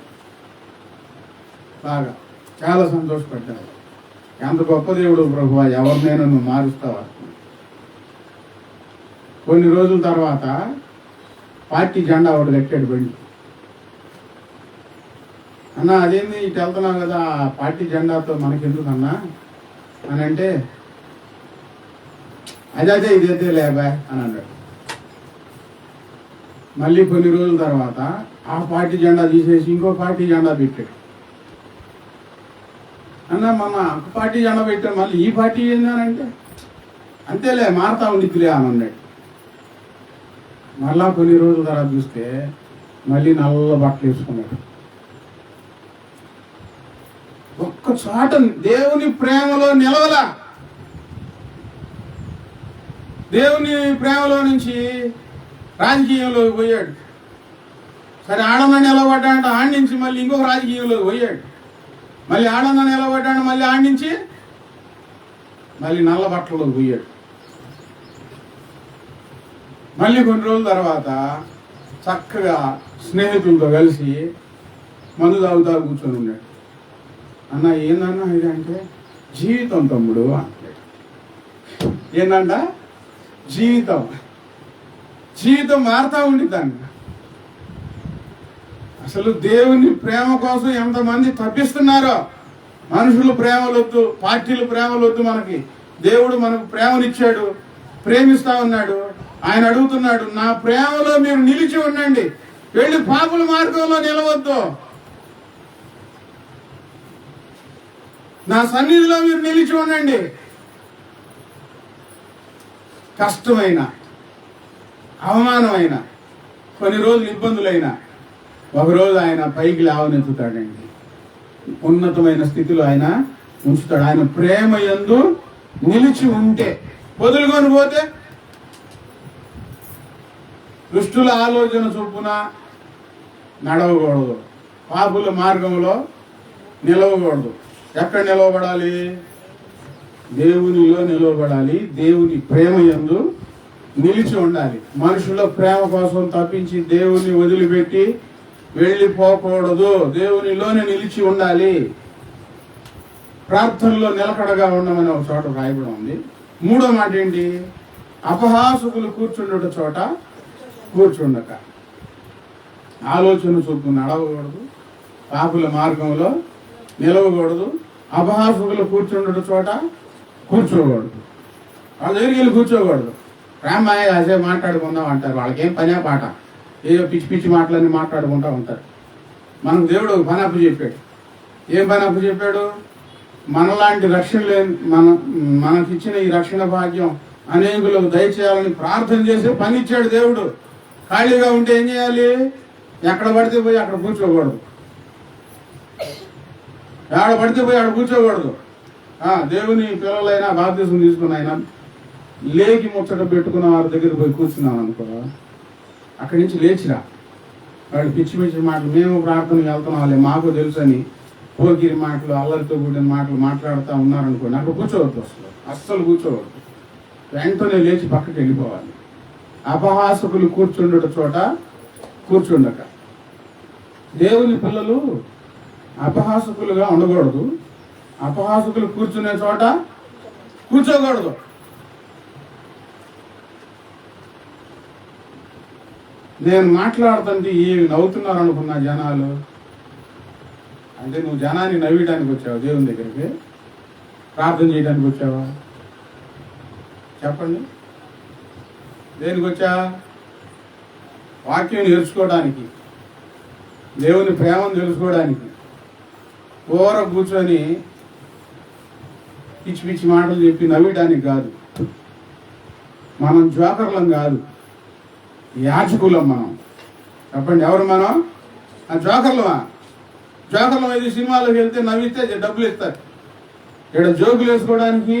బాగా చాలా సంతోషపడ్డాడు. ఎంత గొప్ప దేవుడు ప్రభువా, ఎవరినైనా నువ్వు మారుస్తావా. కొన్ని రోజుల తర్వాత పార్టీ జెండా ఒకటి కట్టాడు బండి. అన్నా అదేంది ఇటు వెళ్తున్నావు కదా, ఆ పార్టీ జెండాతో మనకెందుకన్నా అని అంటే, అదే ఇదైతే లేబా అని అన్నాడు. మళ్ళీ కొన్ని రోజుల తర్వాత ఆ పార్టీ జెండా తీసేసి ఇంకో పార్టీ జెండా పెట్టాడు. అన్న మన ఒక పార్టీ జెండా పెట్టాడు, మళ్ళీ ఈ పార్టీ ఏందనంటే, అంతేలే మారుతా ఉండిద్దిలే అని అన్నాడు. మళ్ళా కొన్ని రోజుల తర్వాత చూస్తే మళ్ళీ నల్ల బట్టలు వేసుకున్నాడు. ఒక్క చోట దేవుని ప్రేమలో నిలవలా. దేవుని ప్రేమలో నుంచి రాజకీయంలోకి పోయాడు. సరే ఆడన్న నిలబడ్డాడు, ఆడించి మళ్ళీ ఇంకొక రాజకీయంలోకి పోయాడు. మళ్ళీ ఆడన్న నిలబడ్డాడు, మళ్ళీ ఆడించి మళ్ళీ నల్ల బట్టలోకి పోయాడు. మళ్ళీ కొన్ని రోజుల తర్వాత చక్కగా స్నేహితులతో కలిసి మందు తాగుతా కూర్చొని ఉన్నాడు. అన్న ఏందన్నా ఇదంటే, జీవితం తమ్ముడు అంటాడు. ఏందంట? జీవితం మారుతా ఉండిద్దండి. అసలు దేవుని ప్రేమ కోసం ఎంతమంది తప్పిస్తున్నారో. మనుషులు ప్రేమలొద్దు, పార్టీలు ప్రేమలొద్దు, మనకి దేవుడు మనకు ప్రేమనిచ్చాడు, ప్రేమిస్తా ఉన్నాడు. ఆయన అడుగుతున్నాడు, నా ప్రేమలో మీరు నిలిచి ఉండండి, వెళ్ళి పాపుల మార్గంలో నిలవద్దు, నా సన్నిధిలో మీరు నిలిచి ఉండండి. కష్టమైన, అవమానమైన, కొన్ని రోజులు ఇబ్బందులైనా ఒకరోజు ఆయన పైకి లేవనెత్తుతాడండి. ఉన్నతమైన స్థితిలో ఆయన ఉంచుతాడు. ఆయన ప్రేమ యందు నిలిచి ఉంటే. వదులుకొని పోతే దుష్టుల ఆలోచన చొప్పున నడవకూడదు, పాపుల మార్గంలో నిలవకూడదు. ఎక్కడ నిలవబడాలి? దేవునిలో నిలవబడాలి. దేవుని ప్రేమ యందు నిలిచి ఉండాలి. మనుషుల ప్రేమ కోసం తప్పించి దేవుని వదిలిపెట్టి వెళ్ళిపోకూడదు. దేవునిలోనే నిలిచి ఉండాలి. ప్రార్థనలో నిలకడగా ఉండమని ఒక చోట రాయబడి ఉంది. మూడో మాట ఏంటి? అపహాసకులు కూర్చుండుట చోట కూర్చుండక. ఆలోచన చొప్పున నడవకూడదు, పాపుల మార్గంలో నిలవకూడదు, అపహాసకులు కూర్చుండుట చోట కూర్చోకూడదు. వాళ్ళ దగ్గరికి వెళ్ళి కూర్చోకూడదు. రామాయ అసే మాట్లాడుకుందాం అంటారు. వాళ్ళకేం పనే పాట, ఏదో పిచ్చి పిచ్చి మాటలన్నీ మాట్లాడుకుంటూ ఉంటారు. మనకు దేవుడు ఒక పని అప్పు చెప్పాడు. ఏం పని అప్పు చెప్పాడు? మనలాంటి రక్షణ లేని మనకిచ్చిన ఈ రక్షణ భాగ్యం అనేకులకు దయచేయాలని ప్రార్థన చేసే పని ఇచ్చాడు దేవుడు. ఖాళీగా ఉంటే ఏం చేయాలి? ఎక్కడ పడితే పోయి అక్కడ కూర్చోకూడదు, ఎక్కడ పడితే పోయి అక్కడ కూర్చోకూడదు. దేవుని పిల్లలైనా బాప్తిసం తీసుకున్న అయినా లేకి ముచ్చట పెట్టుకున్న వారి దగ్గర పోయి కూర్చున్నాం అనుకో, అక్కడి నుంచి లేచిరా. వాళ్ళు పిచ్చి పిచ్చి మాటలు, మేము ప్రార్థనకి వెళ్తున్నాం, మాకు తెలుసని పోకిరి మాటలు, అల్లరితో కూడిన మాటలు మాట్లాడుతూ ఉన్నారనుకోండి, అక్కడ కూర్చోవద్దు. అస్సలు కూర్చోవద్దు. వెంటనే లేచి పక్కకి వెళ్ళిపోవాలి. అపహాసకులు కూర్చుండుట చోట కూర్చుండక. దేవుని పిల్లలు అపహాసకులుగా ఉండకూడదు, అపహాసకులు కూర్చునే చోట కూర్చోకూడదు. నేను మాట్లాడుతుంటే ఏమి నవ్వుతున్నారు అనుకున్నా జనాలు. అంటే నువ్వు జనాన్ని నవ్వడానికి వచ్చావా? దేవుని దగ్గరికి ప్రార్థన చేయడానికి వచ్చావా? చెప్పండి. దేనికి వచ్చా? వాక్యం నేర్చుకోవడానికి, దేవుని ప్రేమను తెలుసుకోవడానికి. కూర కూర్చొని పిచ్చి పిచ్చి మాటలు చెప్పి నవ్వడానికి కాదు. మనం జోకర్లం కాదు, యాజకులం మనం. చెప్పండి, ఎవరు మనం? జోకర్లమా? జోకర్లం అయితే సినిమాలోకి వెళ్తే నవ్విస్తే డబ్బులు ఇస్తారు. ఇక్కడ జోకులు వేసుకోవడానికి,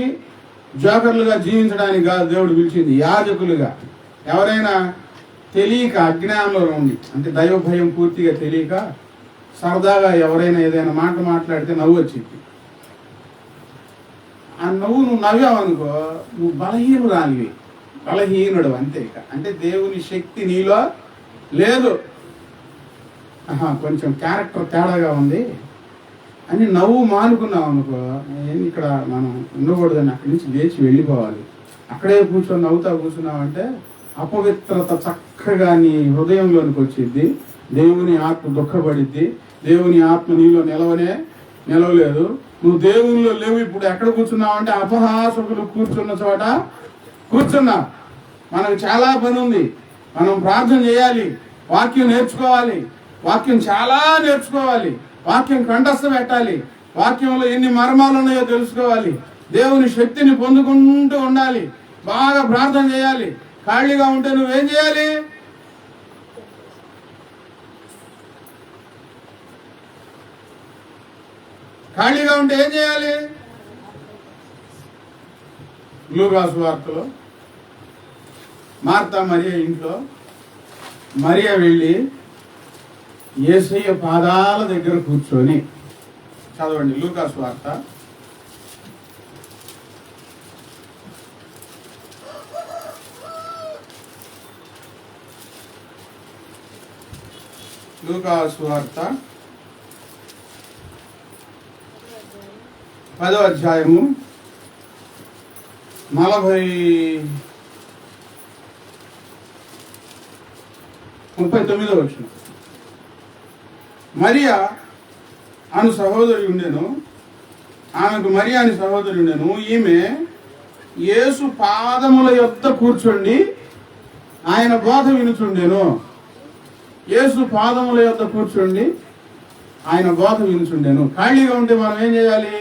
జోకర్లుగా జీవించడానికి కాదు దేవుడు పిలిచింది, యాజకులుగా. ఎవరైనా తెలియక అజ్ఞానంలో ఉండి, అంటే దైవ భయం పూర్తిగా తెలియక సరదాగా ఎవరైనా ఏదైనా మాట మాట్లాడితే నవ్వు వచ్చింది. ఆ నువ్వు నవ్వావనుకో, నువ్వు బలహీనురాలివి, బలహీనుడు అంతే. ఇక అంటే దేవుని శక్తి నీలో లేదు, కొంచెం క్యారెక్టర్ తేడాగా ఉంది అని నవ్వు మానుకున్నావు అనుకో, ఇక్కడ మనం ఉండకూడదని అక్కడి నుంచి లేచి వెళ్ళిపోవాలి. అక్కడే కూర్చొని నవ్వుతా కూర్చున్నావంటే అపవిత్రత చక్కగా నీ హృదయంలోనికి వచ్చిద్ది. దేవుని ఆత్మ దుఃఖపడిద్ది. దేవుని ఆత్మ నీలో నిలవలేదు. నువ్వు దేవునిలో లేవు. ఇప్పుడు ఎక్కడ కూర్చున్నావు అంటే అపహాసకులు కూర్చున్న చోట కూర్చున్నావు. మనకు చాలా పని ఉంది. మనం ప్రార్థన చేయాలి, వాక్యం నేర్చుకోవాలి, వాక్యం చాలా నేర్చుకోవాలి, వాక్యం కంఠస్థ పెట్టాలి, వాక్యంలో ఎన్ని మర్మాలు ఉన్నాయో తెలుసుకోవాలి, దేవుని శక్తిని పొందుకుంటూ ఉండాలి, బాగా ప్రార్థన చేయాలి. ఖాళీగా ఉంటే నువ్వేం చేయాలి? ఖాళీగా ఉంటే ఏం చేయాలి? లూకా సువార్తలో మార్తా మరియ ఇంట్లో మరియ వెళ్ళి యేసయ్య పాదాల దగ్గర కూర్చొని, చదవండి లూకా సువార్త 10వ అధ్యాయము 39వ వచనం. మరియా అను సహోదరి ఉండెను, ఆమెకు మరియా అని సహోదరి ఉండెను. ఈమె యేసు పాదముల యొద్ద కూర్చోండి ఆయన బోధ వినుచుండెను. యేసు పాదముల యొద్ద కూర్చోండి ఆయన బోధ వినుచుండెను. ఖాళీగా ఉంటే మనం ఏం చేయాలి?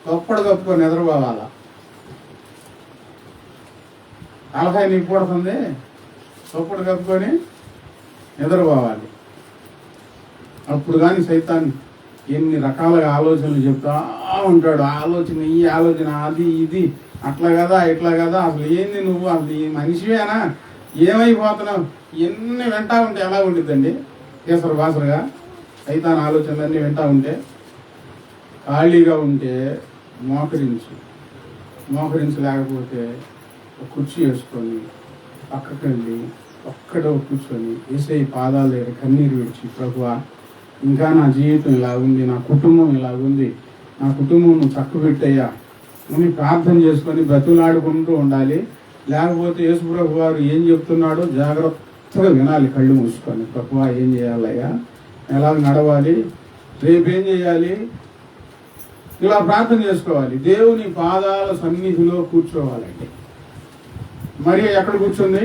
గొప్పడు గొప్ప నిద్రపోవాలా? తలకాయ నీకు పడుతుంది, గొప్పడు కప్పుకొని నిద్రపోవాలి. అప్పుడు కానీ సైతాన్ ఎన్ని రకాలుగా ఆలోచనలు చెప్తా ఉంటాడు. ఆలోచన ఈ ఆలోచన, అది ఇది, అట్లా కదా ఇట్లా కదా, అసలు ఏంది నువ్వు, అసలు ఈ మనిషివేనా, ఏమైపోతున్నావు, ఎన్ని వింటా ఉంటే ఎలా ఉంటుందండి? కేసరు బాసరుగా సైతాన్ ఆలోచనలన్నీ వింటా ఉంటే. ఖాళీగా ఉంటే మోకరించలేకపోతే ఒక కుర్చీ వేసుకొని పక్కకి వెళ్ళి ఒక్కడో కూర్చొని యేసయ్య పాదాల దగ్గర కన్నీరు విడిచి, ప్రభువా ఇంకా నా జీవితం ఇలా ఉంది, నా కుటుంబం ఇలా ఉంది, నా కుటుంబం చక్కబెట్టయ్యా అని ప్రార్థన చేసుకొని బ్రతులాడుకుంటూ ఉండాలి. లేకపోతే యేసుప్రభు వారు ఏం చెప్తున్నాడో జాగ్రత్తగా వినాలి కళ్ళు మూసుకొని. ప్రభువా ఏం చేయాలయ్యా, ఎలా నడవాలి, రేపేం చేయాలి, ఇలా ప్రార్థన చేసుకోవాలి. దేవుని పాదాల సన్నిధిలో కూర్చోవాలండి. మరి ఎక్కడ కూర్చుంది?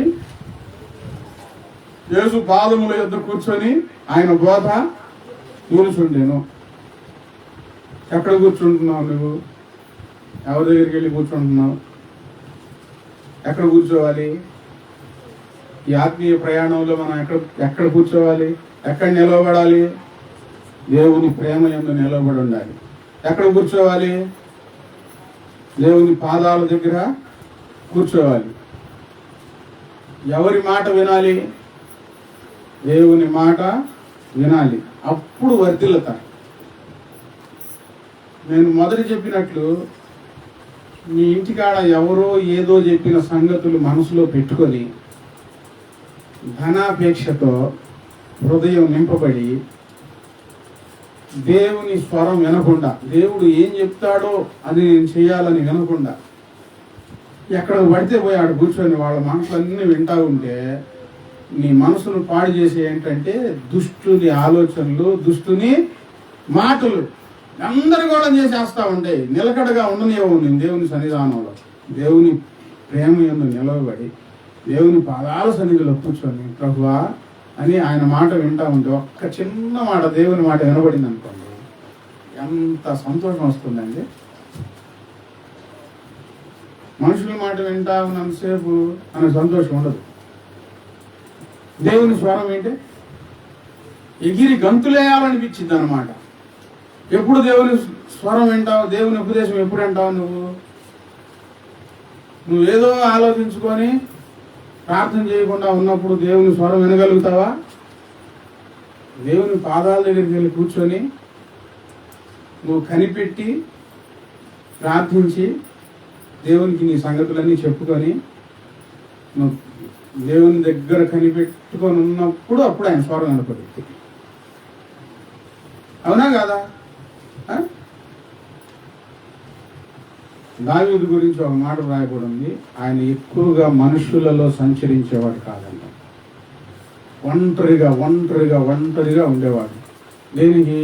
యేసు పాదముల యొద్ద కూర్చొని ఆయన బోధ కూర్చుండేను. ఎక్కడ కూర్చుంటున్నావు నువ్వు? ఎవరి దగ్గరికి వెళ్ళి కూర్చుంటున్నావు? ఎక్కడ కూర్చోవాలి? ఈ ఆత్మీయ ప్రయాణంలో మనం ఎక్కడ కూర్చోవాలి? ఎక్కడ నిలవబడాలి? దేవుని ప్రేమ యందు నిలవబడి ఉండాలి. ఎక్కడ కూర్చోవాలి? దేవుని పాదాల దగ్గర కూర్చోవాలి. ఎవరి మాట వినాలి? దేవుని మాట వినాలి. అప్పుడు వర్ధిల్లుతారు. నేను మొదట చెప్పినట్లు మీ ఇంటికాడ ఎవరో ఏదో చెప్పిన సంగతులు మనసులో పెట్టుకొని ధనాపేక్షతో హృదయం నింపబడి దేవుని స్వరం వినకుండా, దేవుడు ఏం చెప్తాడో అది నేను చేయాలని వినకుండా ఎక్కడ పడితే పోయి ఆడ కూర్చొని వాళ్ళ మనసులన్నీ వింటా ఉంటే నీ మనసును పాడు చేసే ఏంటంటే దుష్టుని ఆలోచనలు, దుష్టుని మాటలు గందరగోళం చేసేస్తా ఉంటాయి. నిలకడగా ఉండనివ్వవు నేను దేవుని సన్నిధానంలో. దేవుని ప్రేమ యందు నిలవబడి దేవుని పాదాల సన్నిధిలో కూర్చొని ప్రభువా అని ఆయన మాట వింటా ఉంటే ఒక్క చిన్న మాట దేవుని మాట వినబడింది అనుకోండి, ఎంత సంతోషం వస్తుందండి. మనుషుల మాట వింటా ఉన్నంతసేపు అనే సంతోషం ఉండదు. దేవుని స్వరం ఏంటి? ఎగిరి గంతులేయాలనిపించింది అన్నమాట. ఎప్పుడు దేవుని స్వరం వింటావు? దేవుని ఉపదేశం ఎప్పుడు వింటావు? నువ్వేదో ఆలోచించుకొని ప్రార్థన చేయకుండా ఉన్నప్పుడు దేవుని స్వరం వినగలుగుతావా? దేవుని పాదాల దగ్గరికి వెళ్ళి కూర్చొని నువ్వు కనిపెట్టి ప్రార్థించి దేవునికి నీ సంగతులన్నీ చెప్పుకొని నువ్వు దేవుని దగ్గర కనిపెట్టుకొని ఉన్నప్పుడు అప్పుడు ఆయన స్వరం వినపడుతుంది. అవునా కాదా? దావీదు గురించి ఒక మాట రాయబడింది, ఆయన ఎక్కువగా మనుషులలో సంచరించేవాడు కాదంట. ఒంటరిగా ఉండేవాడు. దేనికి?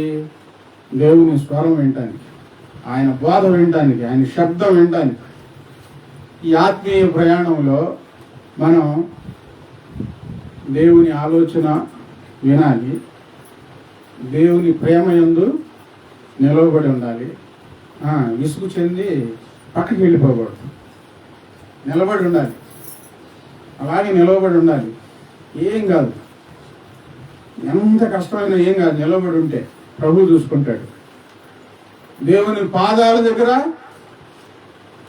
దేవుని స్వరం వినటానికి, ఆయన బోధ వినటానికి, ఆయన శబ్దం వినటానికి. ఈ ఆత్మీయ ప్రయాణంలో మనం దేవుని ఆలోచన వినాలి, దేవుని ప్రేమ యందు నిలవబడి ఉండాలి. విసుగు చెంది పక్కకి వెళ్ళిపోకూడదు, నిలబడి ఉండాలి. అలాగే నిలవబడి ఉండాలి. ఏం కాదు, ఎంత కష్టమైనా ఏం కాదు, నిలబడి ఉంటే ప్రభు చూసుకుంటాడు. దేవుని పాదాల దగ్గర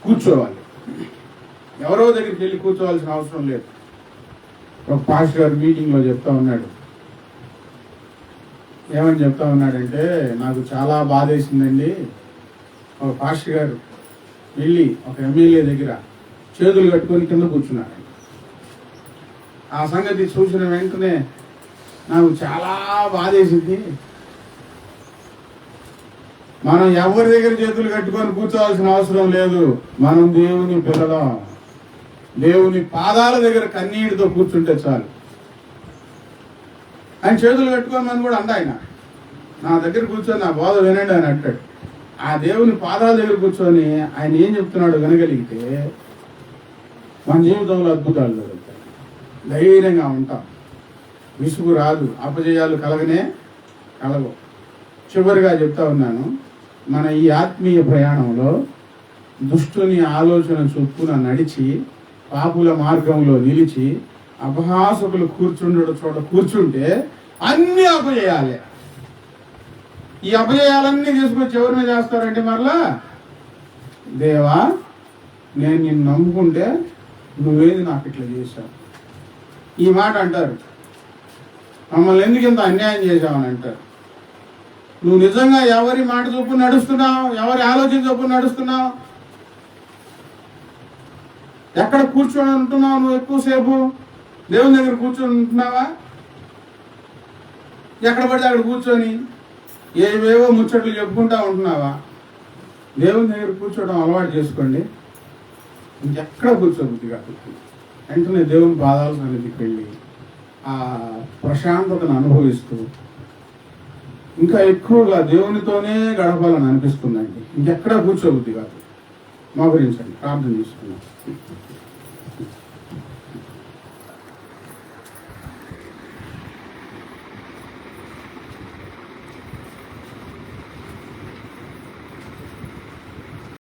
కూర్చోవాలి. ఎవరో దగ్గరికి వెళ్ళి కూర్చోవాల్సిన అవసరం లేదు. ఒక పాస్టర్ గారు మీటింగ్లో చెప్తా ఉన్నాడు. ఏమని చెప్తా ఉన్నాడంటే, నాకు చాలా బాధేసిందండి. ఒక పాస్టర్ గారు వెళ్ళి ఒక ఎమ్మెల్యే దగ్గర చేతులు కట్టుకొని కింద కూర్చున్నాడు. ఆ సంగతి చూసిన వెంటనే నాకు చాలా బాధేసింది. మనం ఎవరి దగ్గర చేతులు కట్టుకొని కూర్చోవాల్సిన అవసరం లేదు. మనం దేవుని పిల్లలం. దేవుని పాదాల దగ్గర కన్నీటితో కూర్చుంటే చాలు. ఆయన చేతులు పెట్టుకోమని కూడా అంట. ఆయన నా దగ్గర కూర్చొని నా బోధ వినండి అని అంటాడు. ఆ దేవుని పాదాల దగ్గర కూర్చొని ఆయన ఏం చెప్తున్నాడు వినగలిగితే మన జీవితంలో అద్భుతాలు జరుగుతాయి. ధైర్యంగా ఉంటాం, విసుగు రాదు, అపజయాలు కలగవు. చివరిగా చెప్తా ఉన్నాను, మన ఈ ఆత్మీయ ప్రయాణంలో దుష్టుని ఆలోచన చొప్పున నడిచి పాపుల మార్గంలో నిలిచి అపహాసకులు కూర్చుంటే అన్ని అపజయాలే. ఈ అపజయాలన్నీ తీసుకొచ్చి ఎవరిని చేస్తారంటే మరలా, దేవా నేను నిన్ను నమ్ముకుంటే నువ్వేది నాకు ఇట్లా చేశావు, ఈ మాట అంటారు. మమ్మల్ని ఎందుకు ఇంత అన్యాయం చేశావని అంటారు. నువ్వు నిజంగా ఎవరి మాట చొప్పున నడుస్తున్నావు, ఎవరి ఆలోచన చొప్పున నడుస్తున్నావు? ఎక్కడ కూర్చొని ఉంటున్నావు? నువ్వు ఎక్కువసేపు దేవుని దగ్గర కూర్చొని ఉంటున్నావా? ఎక్కడ పడితే అక్కడ కూర్చొని ఏవేవో ముచ్చట్లు చెప్పుకుంటా ఉంటున్నావా? దేవుని దగ్గర కూర్చోవడం అలవాటు చేసుకోండి. ఇంకెక్కడ కూర్చోబుద్ది కాదు. వెంటనే దేవుని పాదాల సన్నిధికి వెళ్ళి ఆ ప్రశాంతతను అనుభవిస్తూ ఇంకా ఎక్కువగా దేవునితోనే గడపాలని అనిపిస్తుందండి. ఇంకెక్కడ కూర్చోబుద్ది కాదు. మోకరించండి, ప్రార్థన చేసుకున్నాం.